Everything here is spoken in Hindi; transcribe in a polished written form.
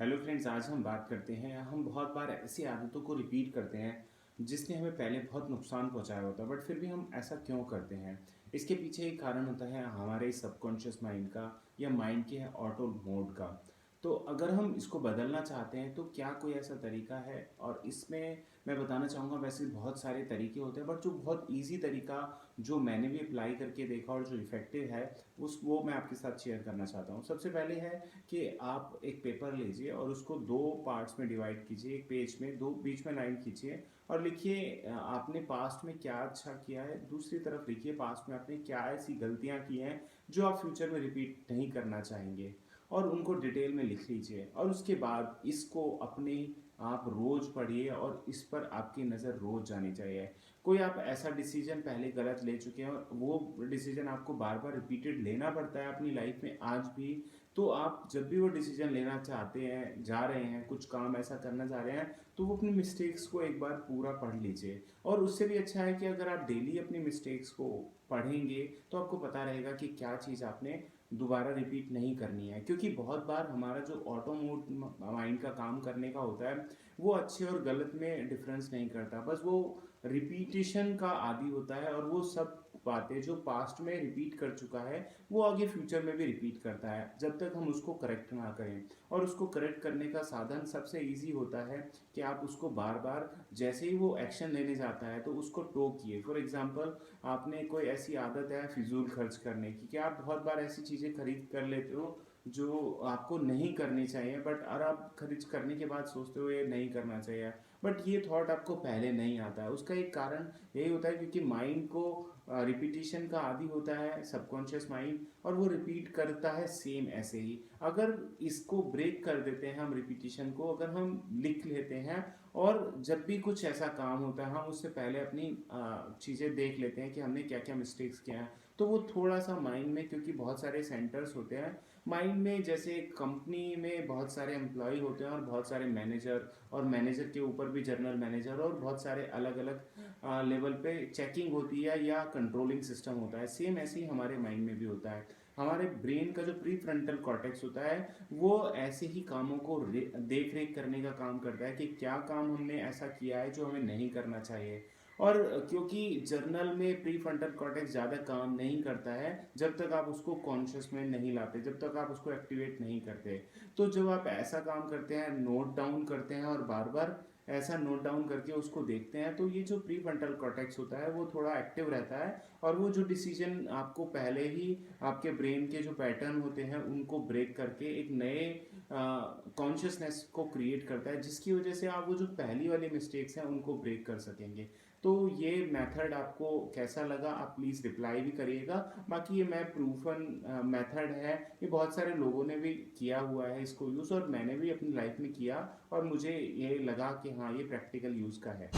हेलो फ्रेंड्स, आज हम बात करते हैं। हम बहुत बार ऐसी आदतों को रिपीट करते हैं जिसने हमें पहले बहुत नुकसान पहुंचाया होता है, बट फिर भी हम ऐसा क्यों करते हैं। इसके पीछे एक कारण होता है हमारे सबकॉन्शियस माइंड का या माइंड के ऑटो मोड का। तो अगर हम इसको बदलना चाहते हैं तो क्या कोई ऐसा तरीका है, और इसमें मैं बताना चाहूँगा वैसे बहुत सारे तरीके होते हैं, बट जो बहुत ईजी तरीका जो मैंने भी अप्लाई करके देखा और जो इफ़ेक्टिव है उस वो मैं आपके साथ शेयर करना चाहता हूँ। सबसे पहले है कि आप एक पेपर लीजिए और उसको दो पार्ट्स में डिवाइड कीजिए। एक पेज में दो बीच में लाइन खींचिए और लिखिए आपने पास्ट में क्या अच्छा किया है। दूसरी तरफ लिखिए पास्ट में आपने क्या ऐसी गलतियां की हैं जो आप फ्यूचर में रिपीट नहीं करना चाहेंगे, और उनको डिटेल में लिख लीजिए। और उसके बाद इसको अपने आप रोज़ पढ़िए और इस पर आपकी नज़र रोज़ जानी चाहिए। कोई आप ऐसा डिसीजन पहले गलत ले चुके हैं और वो डिसीजन आपको बार बार रिपीटेड लेना पड़ता है अपनी लाइफ में आज भी, तो आप जब भी वो डिसीजन लेना चाहते हैं, जा रहे हैं, कुछ काम ऐसा करना चाह रहे हैं, तो वो अपनी मिस्टेक्स को एक बार पूरा पढ़ लीजिए। और उससे भी अच्छा है कि अगर आप डेली अपनी मिस्टेक्स को पढ़ेंगे तो आपको पता रहेगा कि क्या चीज़ आपने दोबारा रिपीट नहीं करनी है। क्योंकि बहुत बार हमारा जो ऑटो मोड माइंड का काम करने का होता है वो अच्छे और गलत में डिफरेंस नहीं करता, बस वो रिपीटिशन का आदी होता है। और वो सब बातें जो पास्ट में रिपीट कर चुका है वो आगे फ्यूचर में भी रिपीट करता है जब तक हम उसको करेक्ट ना करें। और उसको करेक्ट करने का साधन सबसे इजी होता है कि आप उसको बार बार जैसे ही वो एक्शन लेने जाता है तो उसको टोकिए। फॉर एग्जांपल, आपने कोई ऐसी आदत है फिजूल खर्च करने की कि आप बहुत बार ऐसी चीज़ें खरीद कर लेते हो जो आपको नहीं करनी चाहिए, बट और आप खर्च करने के बाद सोचते हो ये नहीं करना चाहिए, बट ये थॉट आपको पहले नहीं आता है। उसका एक कारण यही होता है क्योंकि माइंड को रिपीटिशन का आदी होता है सबकॉन्शियस माइंड, और वो रिपीट करता है सेम ऐसे ही। अगर इसको ब्रेक कर देते हैं हम रिपीटिशन को, अगर हम लिख लेते हैं और जब भी कुछ ऐसा काम होता है हम उससे पहले अपनी चीज़ें देख लेते हैं कि हमने क्या क्या मिस्टेक्स किया है, तो वो थोड़ा सा माइंड में, क्योंकि बहुत सारे सेंटर्स होते हैं माइंड में, जैसे कंपनी में बहुत सारे एम्प्लॉय होते हैं और बहुत सारे मैनेजर, और मैनेजर के ऊपर भी जनरल मैनेजर, और बहुत सारे अलग अलग लेवल पे चेकिंग होती है या कंट्रोलिंग सिस्टम होता है। सेम ऐसे ही हमारे माइंड में भी होता है। हमारे ब्रेन का जो प्री फ्रंटल कॉर्टेक्स होता है वो ऐसे ही कामों को देख रेख करने का काम करता है कि क्या काम हमने ऐसा किया है जो हमें नहीं करना चाहिए। और क्योंकि जर्नल में प्री फ्रंटल कॉर्टेक्स ज़्यादा काम नहीं करता है जब तक आप उसको कॉन्शियस में नहीं लाते, जब तक आप उसको एक्टिवेट नहीं करते। तो जब आप ऐसा काम करते हैं, नोट डाउन करते हैं और बार बार ऐसा नोट डाउन करके उसको देखते हैं, तो ये जो प्री फ्रंटल कॉर्टेक्स होता है वो थोड़ा एक्टिव रहता है। और वो जो डिसीजन आपको पहले ही आपके ब्रेन के जो पैटर्न होते हैं उनको ब्रेक करके एक नए कॉन्शियसनेस को क्रिएट करता है, जिसकी वजह से आप वो जो पहली वाली मिस्टेक्स हैं उनको ब्रेक कर सकेंगे। तो ये मेथड आपको कैसा लगा आप प्लीज़ रिप्लाई भी करिएगा। बाकी ये मैं प्रूफन मेथड है, ये बहुत सारे लोगों ने भी किया हुआ है इसको यूज़, और मैंने भी अपनी लाइफ में किया और मुझे ये लगा कि हाँ ये प्रैक्टिकल यूज़ का है।